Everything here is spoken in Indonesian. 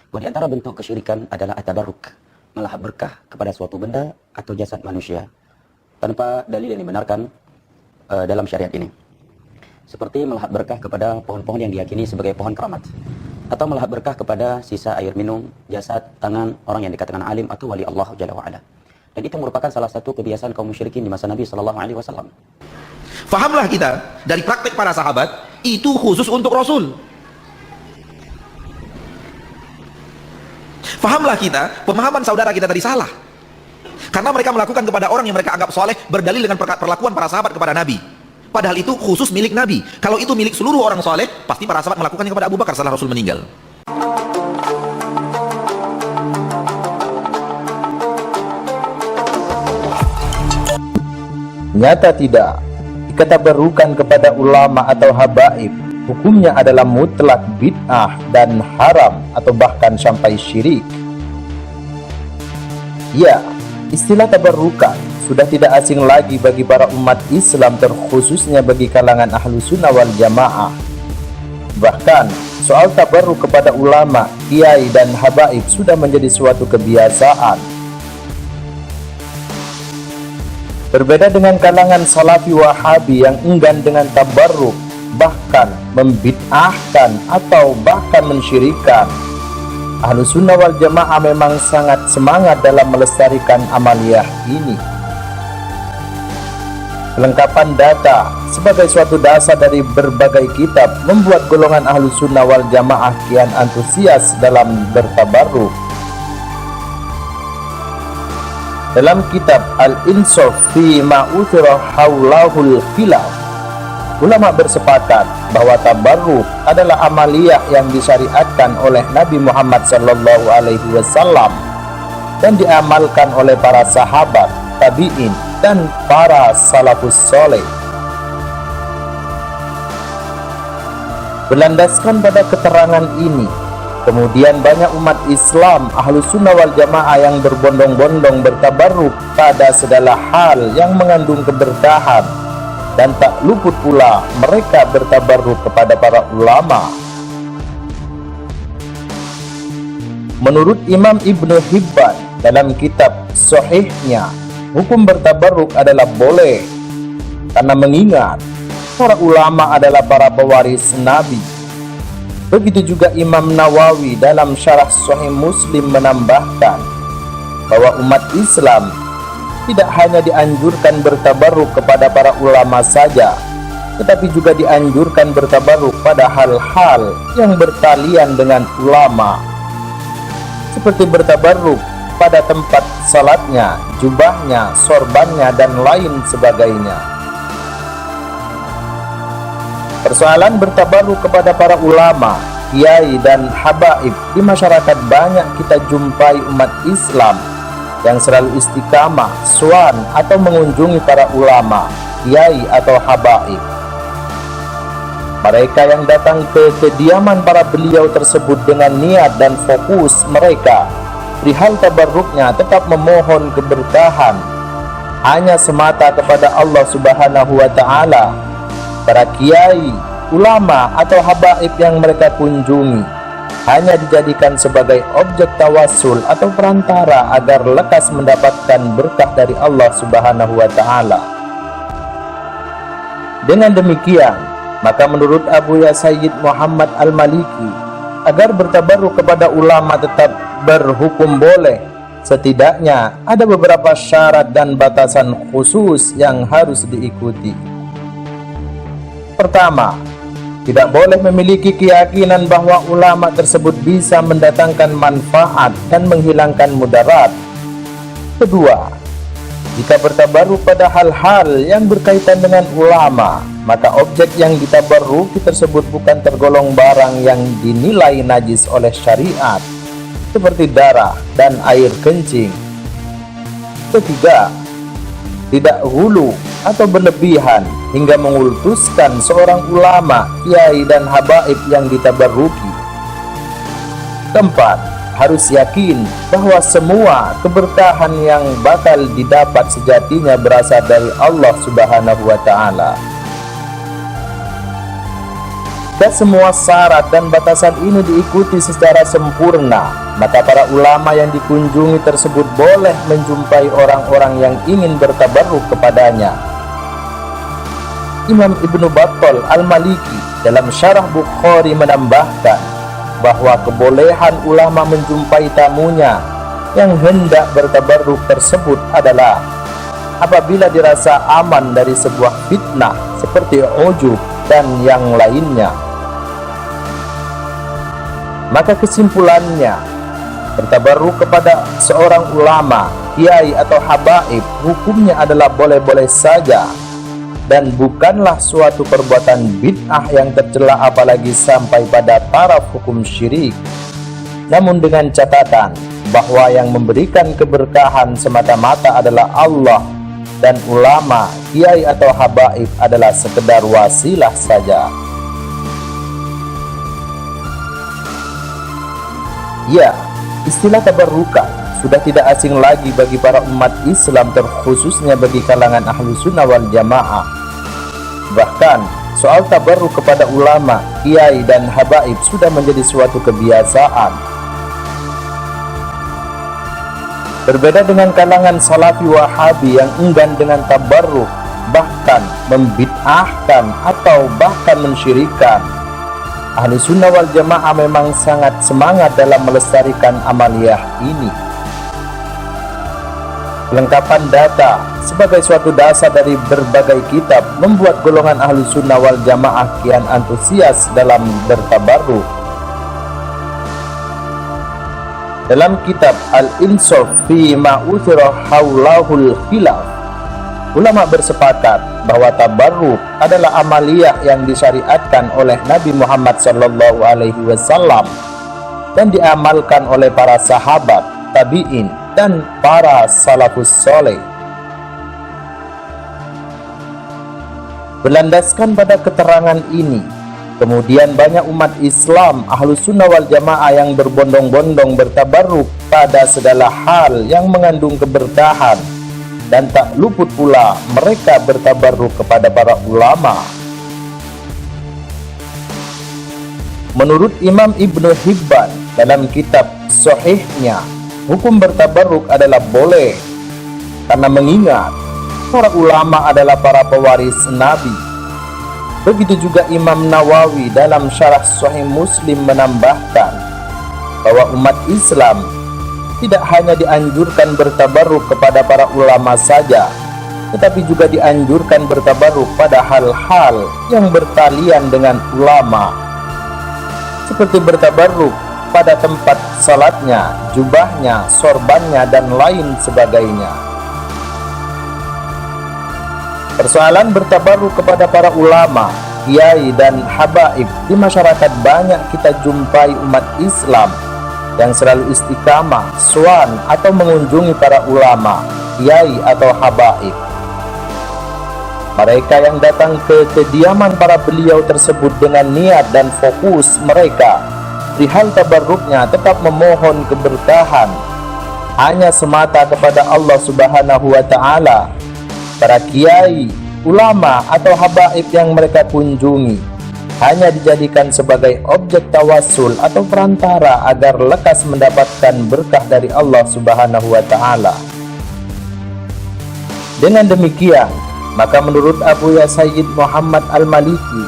Bahwa di antara bentuk kesyirikan adalah at-tabarruk, melahap berkah kepada suatu benda atau jasad manusia tanpa dalil yang dibenarkan dalam syariat ini. Seperti melahap berkah kepada pohon-pohon yang diyakini sebagai pohon keramat, atau melahap berkah kepada sisa air minum, jasad, tangan orang yang dikatakan alim atau wali Allah Jalla wa'ala. Dan itu merupakan salah satu kebiasaan kaum musyrikin di masa Nabi SAW. Fahamlah kita dari praktek para sahabat, itu khusus untuk Rasul. Fahamlah kita, pemahaman saudara kita tadi salah. Karena mereka melakukan kepada orang yang mereka anggap soleh berdalil dengan perlakuan para sahabat kepada Nabi. Padahal itu khusus milik Nabi. Kalau itu milik seluruh orang soleh, pasti para sahabat melakukannya kepada Abu Bakar setelah Rasul meninggal. Nyata tidak, dikatabarukan kepada ulama atau habaib, hukumnya adalah mutlak bid'ah dan haram atau bahkan sampai syirik. Ya, istilah tabarukan sudah tidak asing lagi bagi para umat Islam, terkhususnya bagi kalangan ahlu sunnah wal jamaah. Bahkan soal tabarruk kepada ulama, kiai dan habaib sudah menjadi suatu kebiasaan. Berbeda dengan kalangan salafi wahabi yang enggan dengan tabarruk, bahkan membid'ahkan atau bahkan mensyirikan. Ahlu sunnah wal jamaah memang sangat semangat dalam melestarikan amaliyah ini. Kelengkapan data sebagai suatu dasar dari berbagai kitab membuat golongan ahlu sunnah wal jamaah kian antusias dalam bertabarruk. Dalam kitab Al-Insaf fi ma'uthira haulahul khilaf, ulama bersepakat bahwa tabarruk adalah amaliyah yang disyariatkan oleh Nabi Muhammad SAW dan diamalkan oleh para sahabat, tabi'in, dan para salafus soleh. Berlandaskan pada keterangan ini, kemudian banyak umat Islam ahlu sunnah wal jamaah yang berbondong-bondong bertabarruk pada segala hal yang mengandung keberkahan, dan tak luput pula mereka bertabarruk kepada para ulama. Menurut Imam Ibnu Hibban dalam kitab Sahihnya, hukum bertabarruk adalah boleh karena mengingat para ulama adalah para pewaris Nabi. Begitu juga Imam Nawawi dalam syarah Sahih Muslim menambahkan bahwa umat Islam tidak hanya dianjurkan bertabarruk kepada para ulama saja, tetapi juga dianjurkan bertabarruk pada hal-hal yang bertalian dengan ulama, seperti bertabarruk pada tempat salatnya, jubahnya, sorbannya, dan lain sebagainya. Persoalan bertabarruk kepada para ulama, kiai, dan habaib di masyarakat banyak kita jumpai umat Islam yang selalu istiqamah, suan atau mengunjungi para ulama, kiai, atau habaib. Mereka yang datang ke kediaman para beliau tersebut dengan niat dan fokus mereka perihal tabarruknya tetap memohon keberkahan hanya semata kepada Allah Subhanahu wa Ta'ala. Para kiai, ulama, atau habaib yang mereka kunjungi hanya dijadikan sebagai objek tawassul atau perantara agar lekas mendapatkan berkah dari Allah Subhanahu wa Ta'ala. Dengan demikian, maka menurut Abu Sayyid Muhammad Al-Maliki, agar bertabarruk kepada ulama tetap berhukum boleh, setidaknya ada beberapa syarat dan batasan khusus yang harus diikuti. Pertama, tidak boleh memiliki keyakinan bahwa ulama tersebut bisa mendatangkan manfaat dan menghilangkan mudarat. Kedua, jika bertabarruk pada hal-hal yang berkaitan dengan ulama, maka objek yang ditabarruki tersebut bukan tergolong barang yang dinilai najis oleh syariat, seperti darah dan air kencing. Ketiga, tidak hulu atau berlebihan hingga mengultuskan seorang ulama, kiai, dan habaib yang ditabarruki. Keempat, harus yakin bahwa semua keberkahan yang bakal didapat sejatinya berasal dari Allah Subhanahu wa Ta'ala. Jika semua syarat dan batasan ini diikuti secara sempurna, maka para ulama yang dikunjungi tersebut boleh menjumpai orang-orang yang ingin bertabarruk kepadanya. Imam Ibnu Battal Al-Maliki dalam Syarah Bukhari menambahkan bahwa kebolehan ulama menjumpai tamunya yang hendak bertabarruk tersebut adalah apabila dirasa aman dari sebuah fitnah seperti ujub dan yang lainnya. Maka kesimpulannya, bertabarruk kepada seorang ulama, kiai atau habaib hukumnya adalah boleh-boleh saja dan bukanlah suatu perbuatan bid'ah yang tercela apalagi sampai pada taraf hukum syirik. Namun dengan catatan bahwa yang memberikan keberkahan semata-mata adalah Allah dan ulama, kiai atau habaib adalah sekedar wasilah saja. Ya, istilah tabarrukan sudah tidak asing lagi bagi para umat Islam, terkhususnya bagi kalangan ahlu sunnah wal jamaah. Bahkan soal tabarruk kepada ulama, kiai dan habaib sudah menjadi suatu kebiasaan. Berbeda dengan kalangan salafi wahabi yang enggan dengan tabarruk, bahkan membid'ahkan atau bahkan mensyirikan, ahli sunnah wal jamaah memang sangat semangat dalam melestarikan amaliyah ini. Kelengkapan data sebagai suatu dasar dari berbagai kitab membuat golongan ahli sunnah wal jamaah kian antusias dalam bertabarruk. Dalam kitab Al-Insaf fi ma'uthira haulahul khilaf, ulama bersepakat bahwa tabarruk adalah amaliyah yang disyariatkan oleh Nabi Muhammad SAW dan diamalkan oleh para sahabat, tabi'in, dan para salafus soleh. Berlandaskan pada keterangan ini, kemudian banyak umat Islam ahlus sunnah wal jamaah yang berbondong-bondong bertabarruk pada segala hal yang mengandung keberkahan, dan tak luput pula mereka bertabarruk kepada para ulama. Menurut Imam Ibnu Hibban dalam kitab Sahihnya, hukum bertabarruk adalah boleh karena mengingat para ulama adalah para pewaris Nabi. Begitu juga Imam Nawawi dalam Syarah Sahih Muslim menambahkan bahwa umat Islam tidak hanya dianjurkan bertabarruk kepada para ulama saja, tetapi juga dianjurkan bertabarruk pada hal-hal yang bertalian dengan ulama, seperti bertabarruk pada tempat salatnya, jubahnya, sorbannya, dan lain sebagainya. Persoalan bertabarruk kepada para ulama, kiai, dan habaib di masyarakat banyak kita jumpai umat Islam yang selalu istiqamah, suan, atau mengunjungi para ulama, kiai, atau habaib. Mereka yang datang ke kediaman para beliau tersebut dengan niat dan fokus mereka di hal tabarruknya tetap memohon keberkahan hanya semata kepada Allah Subhanahu wa Ta'ala. Para kiai, ulama, atau habaib yang mereka kunjungi hanya dijadikan sebagai objek tawasul atau perantara agar lekas mendapatkan berkah dari Allah Subhanahu wa Ta'ala. Dengan demikian, maka menurut Abu Ya Sayyid Muhammad Al-Maliki,